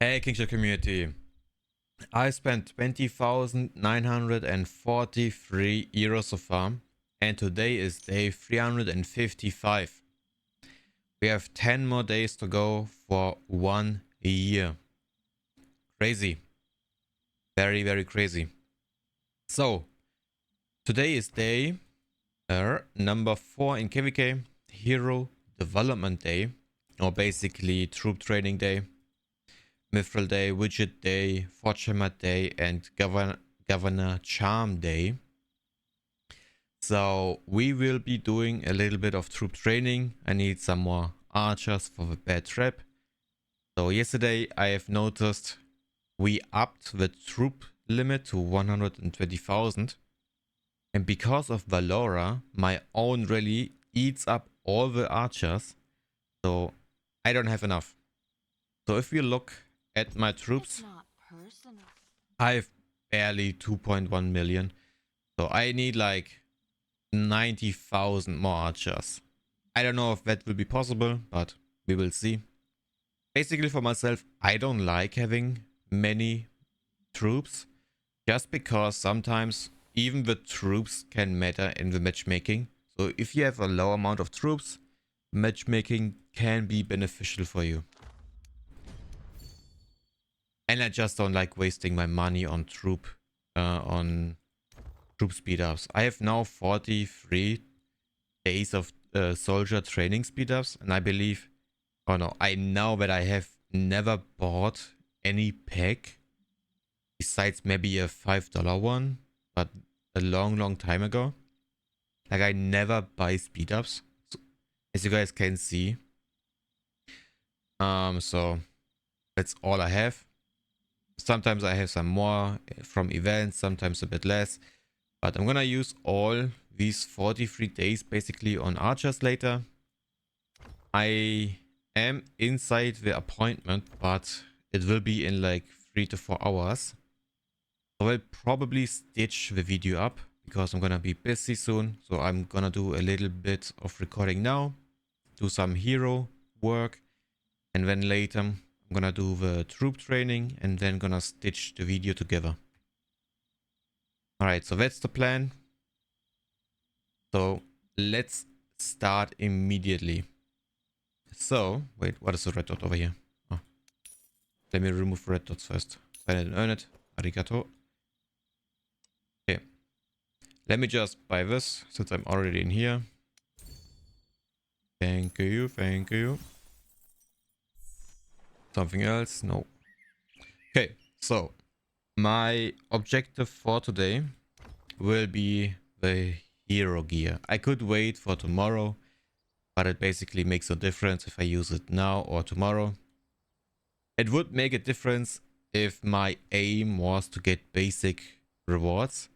Hey Kingshot community, I spent 20,943 euros so far, and today is day 355. We have 10 more days to go for 1 year. Crazy. Very, very crazy. So, today is day number 4 in KvK, Hero Development Day, or basically Troop Training Day. Mithril Day, Widget Day, Forge Hammer Day, and Governor Charm Day. So we will be doing a little bit of troop training. I need some more archers for the bad trap. So yesterday I have noticed we upped the troop limit to 120,000. And because of Valora, my own rally eats up all the archers. So I don't have enough. So if you look at my troops, I have barely 2.1 million. So I need like 90,000 more archers. I don't know if that will be possible, but we will see. Basically for myself, I don't like having many troops, just because sometimes even the troops can matter in the matchmaking. So if you have a low amount of troops, matchmaking can be beneficial for you. And I just don't like wasting my money on troop speed ups. I have now 43 days of soldier training speed ups, and I believe, oh no, I know that I have never bought any pack besides maybe a $5 one, but a long time ago. Like, I never buy speed ups, so, as you guys can see. So that's all I have. Sometimes I have some more from events, sometimes a bit less, but I'm gonna use all these 43 days basically on archers later. I am inside the appointment, but it will be in like 3 to 4 hours. I will probably stitch the video up because I'm gonna be busy soon. So I'm gonna do a little bit of recording now, do some hero work, and then later I'm gonna do the troop training and then gonna stitch the video together. Alright, so that's the plan. So let's start immediately. So, wait, what is the red dot over here? Oh. Let me remove red dots first. Sign it and earn it. Arigato. Okay. Let me just buy this since I'm already in here. Thank you, thank you. Something else? No. Okay, so my objective for today will be the hero gear. I could wait for tomorrow, but it basically makes a difference if I use it now or tomorrow. It would make a difference if my aim was to get basic rewards.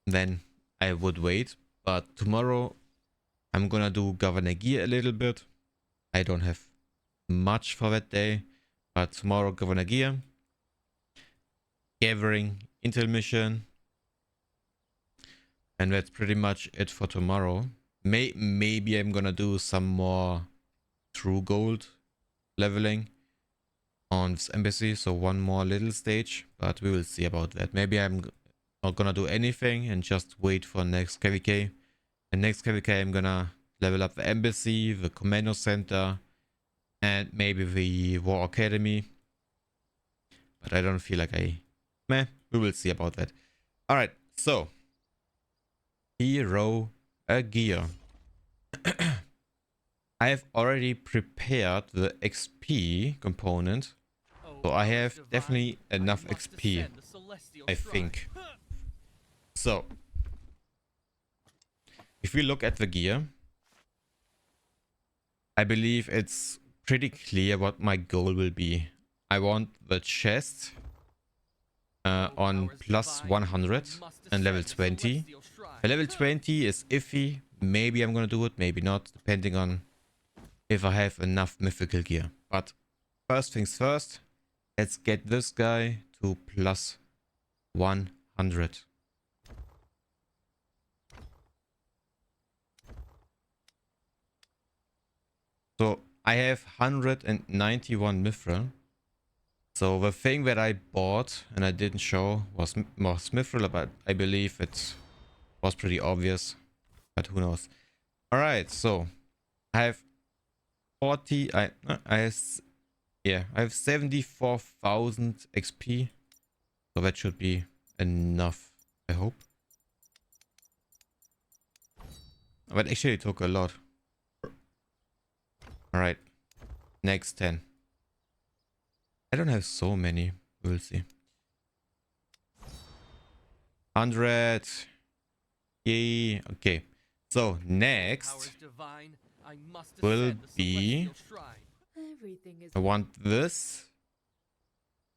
Then I would wait. But tomorrow I'm gonna do Governor Gear a little bit. I don't have much for that day, but tomorrow Governor Gear, gathering intel mission, and that's pretty much it for tomorrow. Maybe I'm gonna do some more true gold leveling on this embassy, so one more little stage, but we will see about that. Maybe I'm not gonna do anything and just wait for next KvK. And next KvK I'm gonna level up the embassy, the commando center, and maybe the war academy. But I don't feel like we will see about that. Alright, so hero gear. I have already prepared the XP component, so I have definitely enough XP, I think. So if we look at the gear, I believe it's pretty clear what my goal will be. I want the chest on plus 100 and level 20. The level 20 is iffy. Maybe I'm gonna do it, maybe not, depending on if I have enough mythical gear. But first things first, let's get this guy to plus 100. So I have 191 mithril. So the thing that I bought and I didn't show was more Mithril, but I believe it was pretty obvious. But who knows? All right, so I have 40. I have 74,000 XP, so that should be enough. I hope. But actually, it took a lot. All right, next 10. I don't have so many. We'll see. 100. Yay. Okay. So next will be. I want this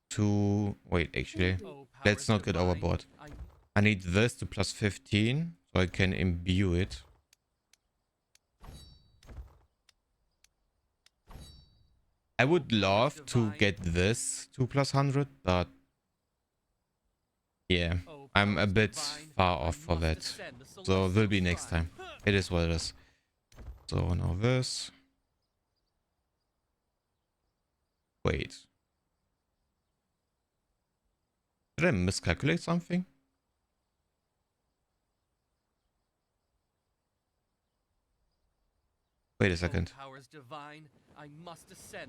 to wait. Actually, let's not get overboard. I need this to plus 15 so I can imbue it. I would love to get this to plus 100, but yeah, I'm a bit far off for that. So it will be next time. It is what it is. So now this. Wait. Did I miscalculate something? Wait a second.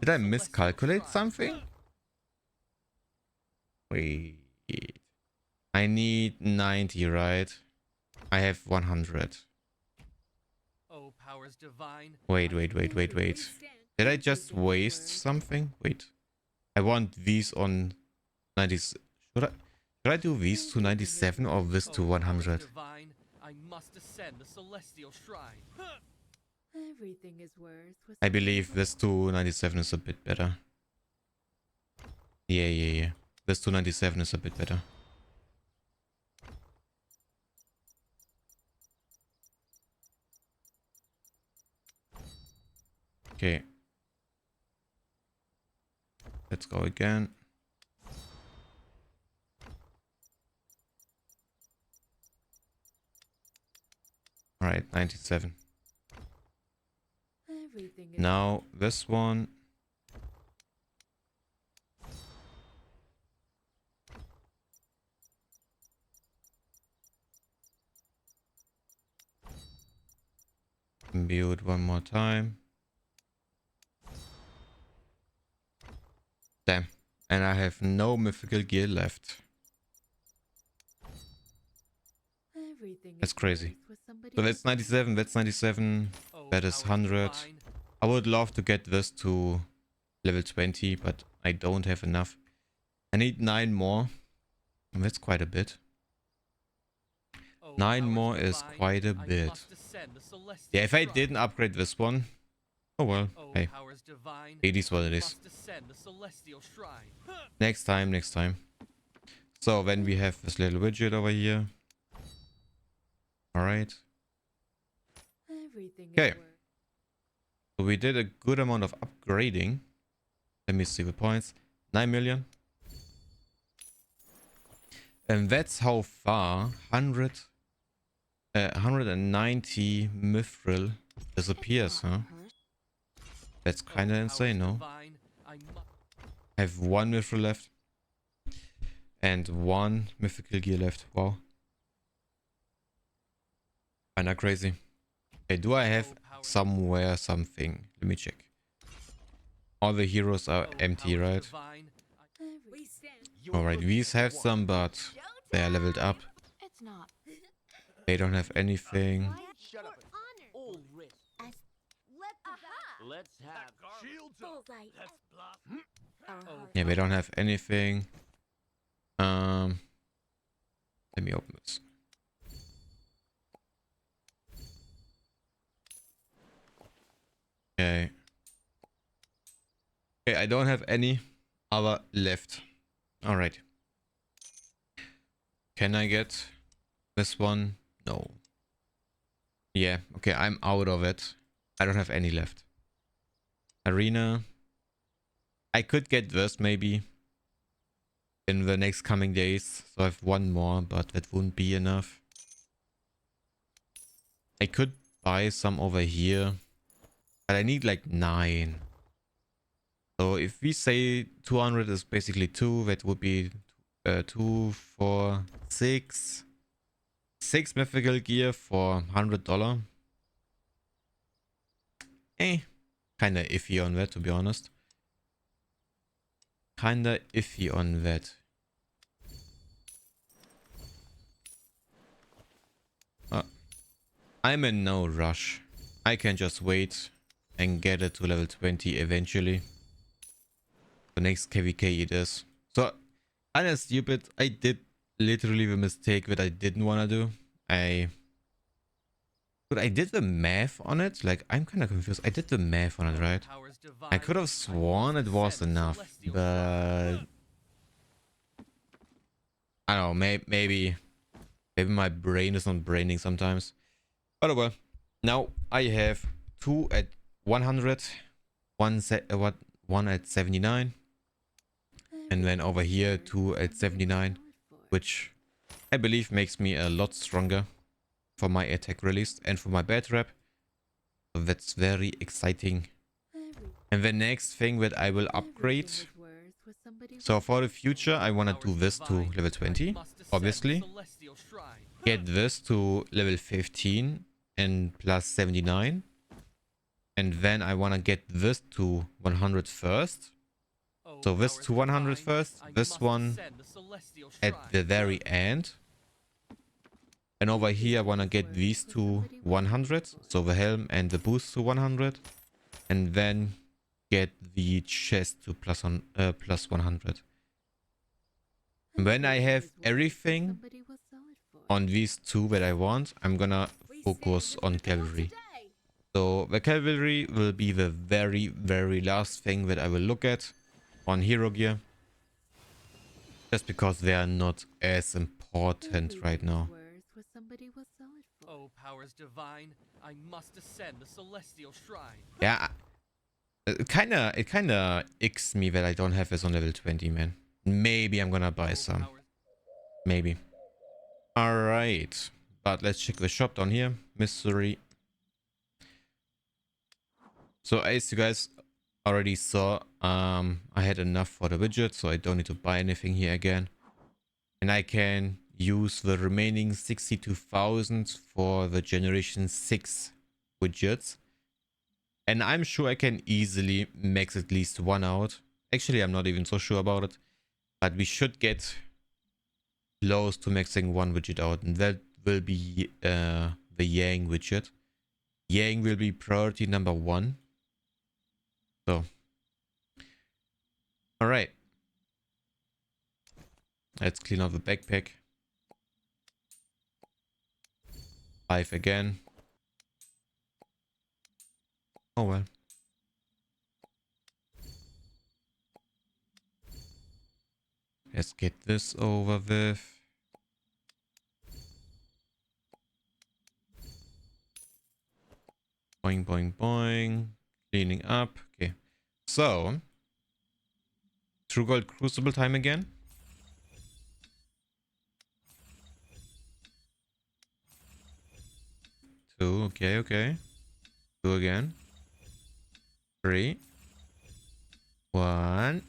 Did I miscalculate something? Wait. I need 90, right? I have 100. Wait. Did I just waste something? Wait. I want these on 90. Should I do these to 97 or this to 100? I believe this to 97 is a bit better. Yeah. This to 97 is a bit better. Okay. Let's go again. Alright, 97. Now this one. Imbue it one more time. Damn. And I have no mythical gear left. That's crazy. So that's 97, that's 97, that is 100. I would love to get this to level 20, but I don't have enough. I need 9 more. And that's quite a bit. 9 more is quite a bit. Yeah, if I didn't upgrade this one, oh well, hey, it is what it is. Next time. So then we have this little widget over here. Alright. Okay. So we did a good amount of upgrading. Let me see the points. 9 million. And that's how far 190 mithril disappears, huh? That's kinda insane, no? I have 1 mithril left. And 1 mythical gear left. Wow. Kinda crazy. Okay, do I have somewhere something? Let me check. All the heroes are empty, right? Alright, these have some, but they are leveled up. They don't have anything. Yeah, they don't have anything. Let me open this. Okay. Okay, I don't have any other left. Alright. Can I get this one? No. Yeah, okay, I'm out of it. I don't have any left. Arena. I could get this maybe in the next coming days. So I have 1 more, but that wouldn't be enough. I could buy some over here, but I need like 9. So if we say 200 is basically 2, that would be 2, 4, 6. 6 mythical gear for $100. Kinda iffy on that, to be honest. Kinda iffy on that. I'm in no rush. I can just wait and get it to level 20 eventually. The next KvK it is. So, kinda stupid. I did literally the mistake that I didn't want to do. But I did the math on it. Like, I'm kind of confused. I did the math on it, right? I could have sworn it was enough, but I don't know. Maybe my brain is not braining sometimes. But oh well. Now I have 2 at 100, one at 79, and then over here 2 at 79, which I believe makes me a lot stronger for my attack release and for my bad rep. So that's very exciting. And the next thing that I will upgrade. So for the future, I want to do this to level 20, obviously. Get this to level 15 and plus 79. And then I want to get this to 100 first. So this to 100 first, this one at the very end. And over here I want to get these to 100, so the helm and the boost to 100. And then get the chest to plus 100. When I have everything on these two that I want, I'm gonna focus on cavalry. So the cavalry will be the very last thing that I will look at on hero gear. Just because they are not as important right now. Oh, powers divine, I must ascend the celestial shrine. Yeah, it kinda icks me that I don't have this on level 20, man. Maybe I'm gonna buy some. Maybe. Alright. But let's check the shop down here. Mystery. So as you guys already saw, I had enough for the widget, so I don't need to buy anything here again. And I can use the remaining 62,000 for the generation 6 widgets. And I'm sure I can easily max at least one out. Actually, I'm not even so sure about it. But we should get close to maxing one widget out. And that will be the Yang widget. Yang will be priority number 1. So. Alright. Let's clean out the backpack. 5 again. Oh well. Let's get this over with. Boing, boing, boing. Cleaning up. Okay. So. True Gold Crucible time again. 2. Okay, okay. 2 again. 3. 1.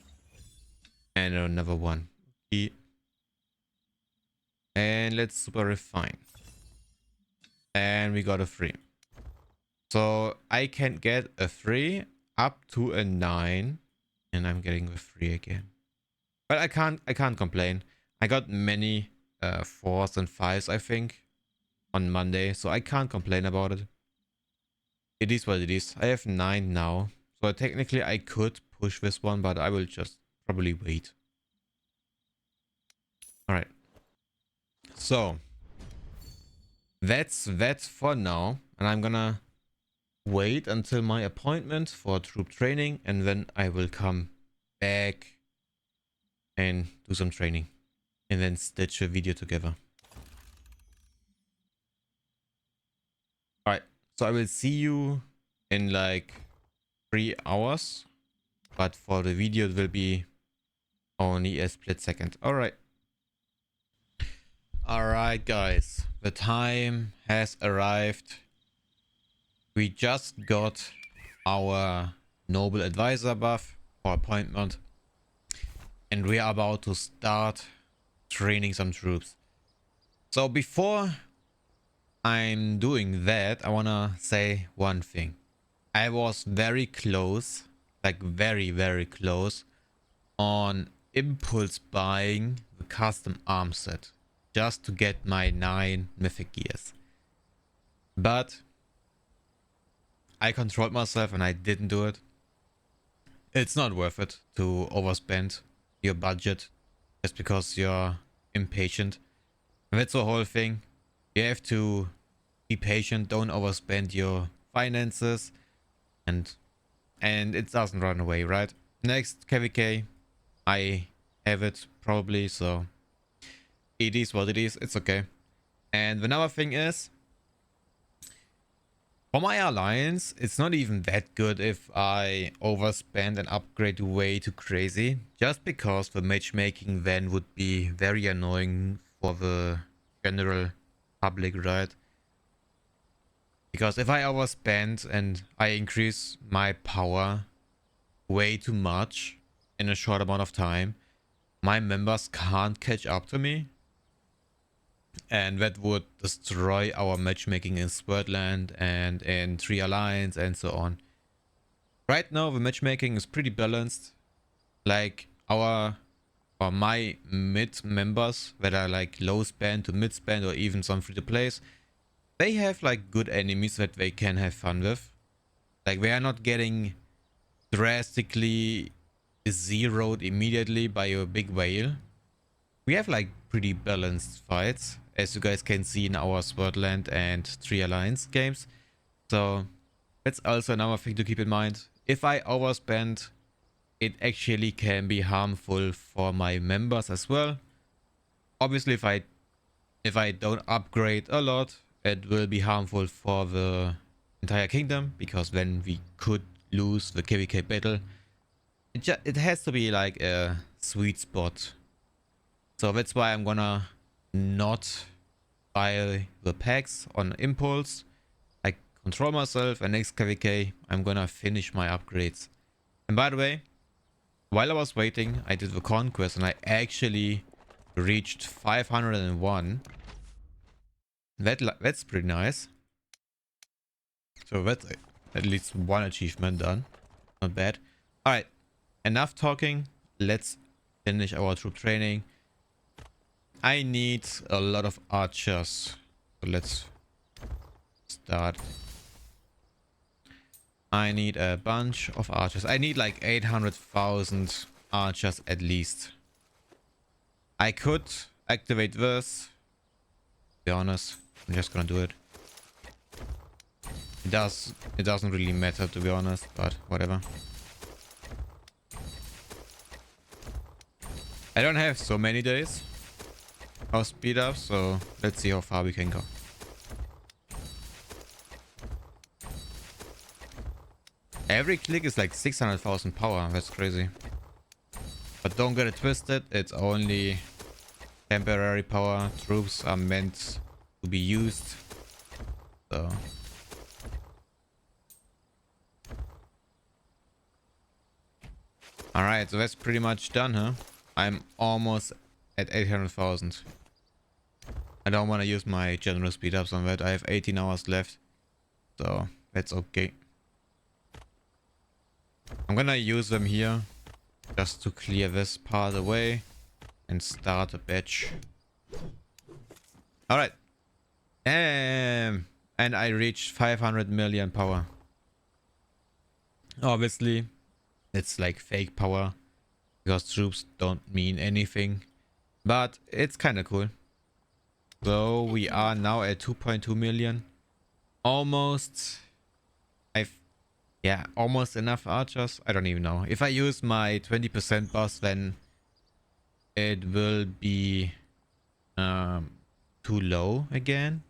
And another 1. Okay. And let's super refine. And we got a 3. So I can get a 3 up to a 9. And I'm getting the 3 again. But I can't complain. I got many 4s and 5s, I think, on Monday. So I can't complain about it. It is what it is. I have 9 now. So technically I could push this one, but I will just probably wait. Alright. So that's that for now. And I'm gonna wait until my appointment for troop training. And then I will come back and do some training. And then stitch a video together. Alright. So I will see you in like 3 hours. But for the video it will be only a split second. Alright. Alright guys. The time has arrived. We just got our Noble Advisor buff. for appointment. And we are about to start training some troops. So before I'm doing that, I wanna say one thing. I was very close, like very close, on impulse buying the custom arm set just to get my 9 mythic gears. But I controlled myself and I didn't do it. It's not worth it to overspend your budget just because you're impatient. And that's the whole thing. You have to be patient, don't overspend your finances, and it doesn't run away, right? Next KvK, I have it probably, so it is what it is. It's okay. And another thing is, for my alliance, it's not even that good if I overspend and upgrade way too crazy, just because the matchmaking then would be very annoying for the general public, right? Because if I overspend and I increase my power way too much in a short amount of time, my members can't catch up to me. And that would destroy our matchmaking in Swordland and in Tree Alliance and so on. Right now the matchmaking is pretty balanced. Like our or my mid members that are like low spend to mid spend or even some free to plays, they have like good enemies that they can have fun with. Like they are not getting drastically zeroed immediately by a big whale. We have like pretty balanced fights, as you guys can see in our Swordland and Tree Alliance games. So that's also another thing to keep in mind. If I overspend, it actually can be harmful for my members as well. Obviously, if I don't upgrade a lot, it will be harmful for the entire kingdom, because then we could lose the KvK battle. It has to be like a sweet spot. So that's why I'm gonna not buy the packs on impulse. I control myself, and next KvK I'm gonna finish my upgrades. And by the way, while I was waiting, I did the conquest and I actually reached 501. That's pretty nice. So that's at least one achievement done. Not bad. Alright, enough talking. Let's finish our troop training. I need a lot of archers. So let's start. I need a bunch of archers. I need like 800,000 archers at least. I could activate this. To be honest, I'm just gonna do it. It doesn't really matter, to be honest, but whatever. I don't have so many days of speed up, so let's see how far we can go. Every click is like 600,000 power. That's crazy. But don't get it twisted. It's only temporary power. Troops are meant to be used. So alright, so that's pretty much done, huh? I'm almost at 800,000. I don't want to use my general speed ups on that. I have 18 hours left. So that's okay. I'm gonna use them here just to clear this part away and start a batch. Alright. And I reached 500 million power. Obviously, it's like fake power because troops don't mean anything. But it's kind of cool. So we are now at 2.2 million. Almost. Yeah, almost enough archers. I don't even know. If I use my 20% boss, then it will be too low again.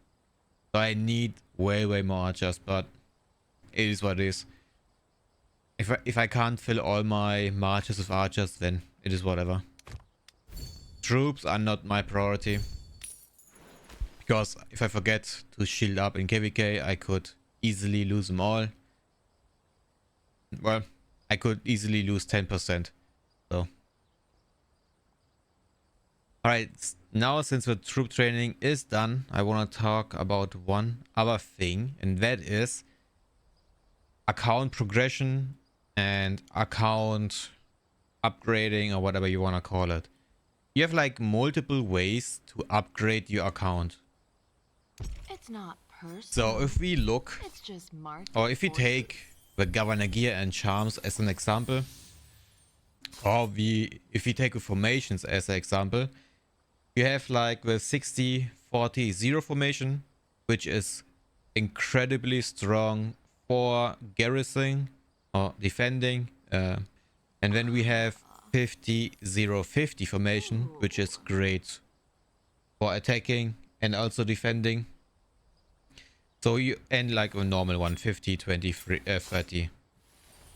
So I need way more archers, but it is what it is. If I can't fill all my marches with archers, then it is whatever. Troops are not my priority. Because if I forget to shield up in KvK, I could easily lose them all. Well, I could easily lose 10%. So. Alright, now since the troop training is done, I want to talk about one other thing, and that is account progression and account upgrading, or whatever you want to call it. You have like multiple ways to upgrade your account. It's not personal. So if we look, It's just market or if we forces. take the governor gear and charms as an example, or if we take the formations as an example, you have like the 60-40-0 formation, which is incredibly strong for garrisoning or defending. And then we have 50-0-50 formation, which is great for attacking and also defending. So you end like a normal one, 50-20-30.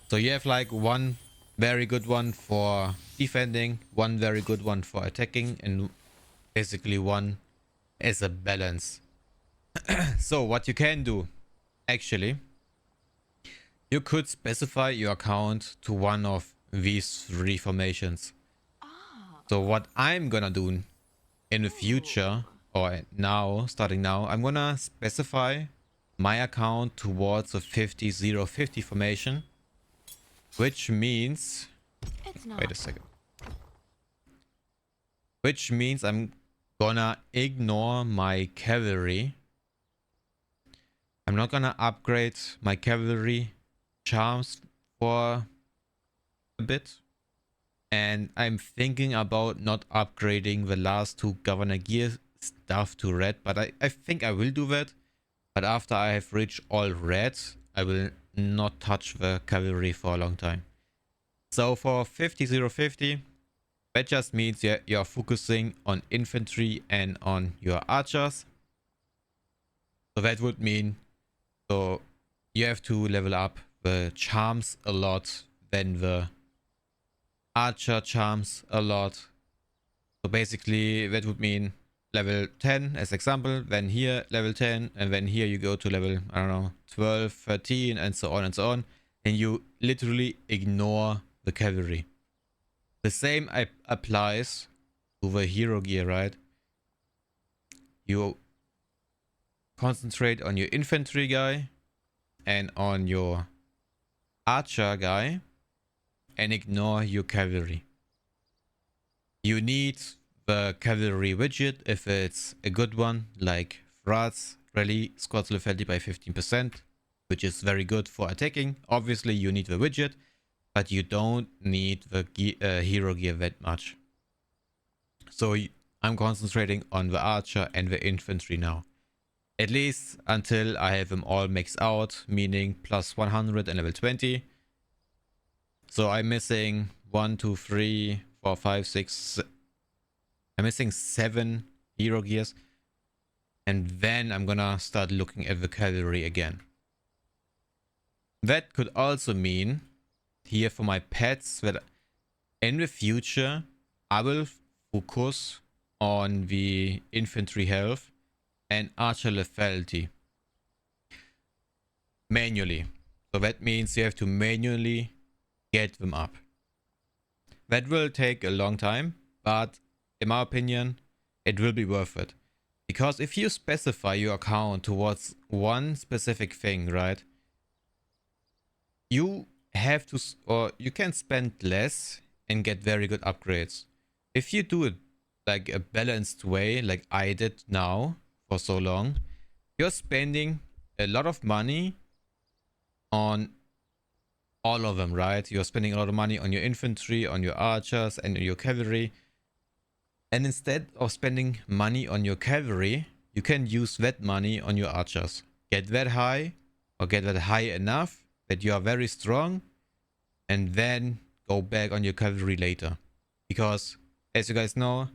So you have like one very good one for defending, one very good one for attacking, and basically one as a balance. So what you can do, actually, you could specify your account to one of these three formations. So what I'm gonna do in the future, or now, starting now, I'm gonna specify my account towards a 50-0-50 formation, which means, It's not. wait a second, which means I'm gonna ignore my cavalry. I'm not gonna upgrade my cavalry charms for a bit. And I'm thinking about not upgrading the last two governor gear stuff to red, but I think I will do that. But after I have reached all red, I will not touch the cavalry for a long time. So for 50-0-50, that just means you're focusing on infantry and on your archers. So that would mean, so you have to level up the charms a lot, then the archer charms a lot. So basically that would mean level 10 as example, then here level 10, and then here you go to level, I don't know, 12, 13, and so on and so on. And you literally ignore the cavalry. The same applies to the hero gear, right? You concentrate on your infantry guy and on your archer guy and ignore your cavalry. You need the cavalry widget if it's a good one, like Frats, Rally, squads lethality by 15%, which is very good for attacking. Obviously you need the widget, but you don't need the hero gear that much. So I'm concentrating on the archer and the infantry now. At least until I have them all maxed out, meaning plus 100 and level 20. So I'm missing 1, 2, 3, 4, 5, 6. I'm missing 7 hero gears. And then I'm gonna start looking at the cavalry again. That could also mean here for my pets that in the future I will focus on the infantry health and archer lethality manually. So that means you have to manually get them up. That will take a long time, but in my opinion, it will be worth it. Because if you specify your account towards one specific thing, right? You have to, or you can spend less and get very good upgrades. If you do it like a balanced way, like I did now for so long, you're spending a lot of money on all of them, right? You're spending a lot of money on your infantry, on your archers, and your cavalry. And instead of spending money on your cavalry, you can use that money on your archers. Get that high, or get that high enough that you are very strong, and then go back on your cavalry later. Because, as you guys know,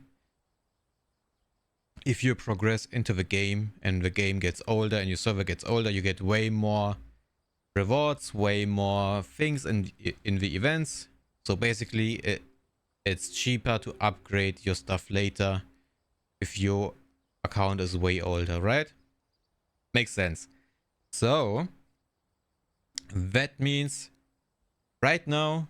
if you progress into the game and the game gets older and your server gets older, you get way more rewards, way more things in the events. So basically it's cheaper to upgrade your stuff later if your account is way older, right? Makes sense. So that means Right now,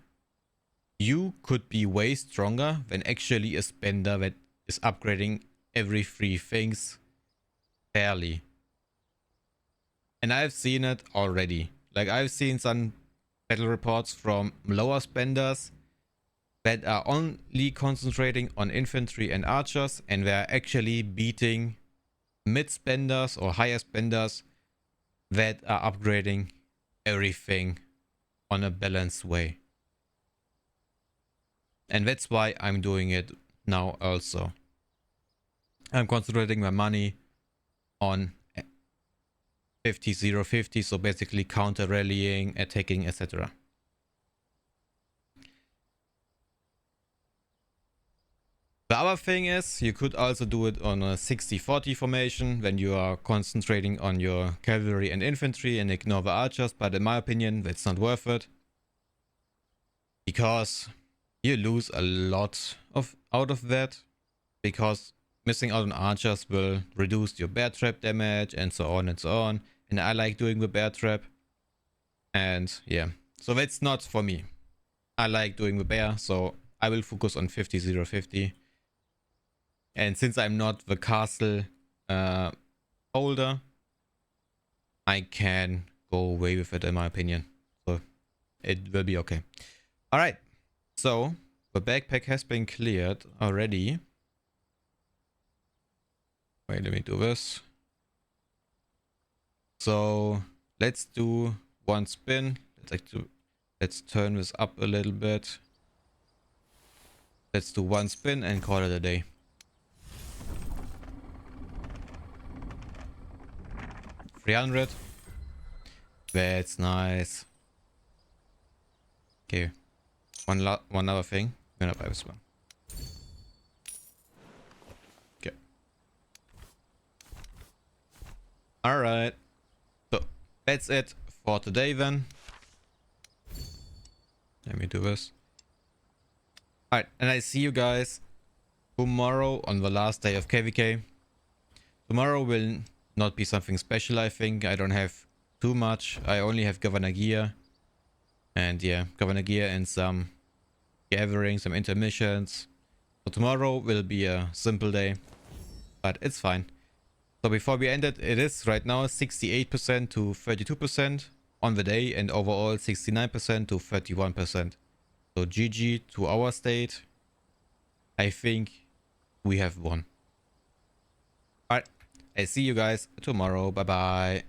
you could be way stronger than actually a spender that is upgrading every 3 things fairly. And I've seen it already. Like, I've seen some battle reports from lower spenders that are only concentrating on infantry and archers, and they're actually beating mid spenders or higher spenders that are upgrading everything on a balanced way. And that's why I'm doing it now also. I'm concentrating my money on 50-0-50, so basically counter rallying, attacking, etc. The other thing is, you could also do it on a 60-40 formation when you are concentrating on your cavalry and infantry and ignore the archers, but in my opinion, that's not worth it. Because you lose a lot out of that, because missing out on archers will reduce your bear trap damage and so on and so on. And I like doing the bear trap. And yeah, so that's not for me. I like doing the bear, so I will focus on 50-0-50. And since I'm not the castle holder, I can go away with it in my opinion. So it will be okay. Alright, so the backpack has been cleared already. Wait, let me do this. So let's do one spin. Let's turn this up a little bit. Let's do one spin and call it a day. $300. That's nice. Okay. One other thing. I'm gonna buy this one. Okay. Alright. So that's it for today then. Let me do this. Alright, and I see you guys tomorrow on the last day of KvK. Tomorrow will not be something special, I think. I don't have too much. I only have governor gear. And yeah, governor gear and some gathering, some intermissions. So tomorrow will be a simple day, but it's fine. So before we end it, it is right now 68% to 32% on the day, and overall 69% to 31%. So GG to our state. I think we have won. Alright, I see you guys tomorrow. Bye bye.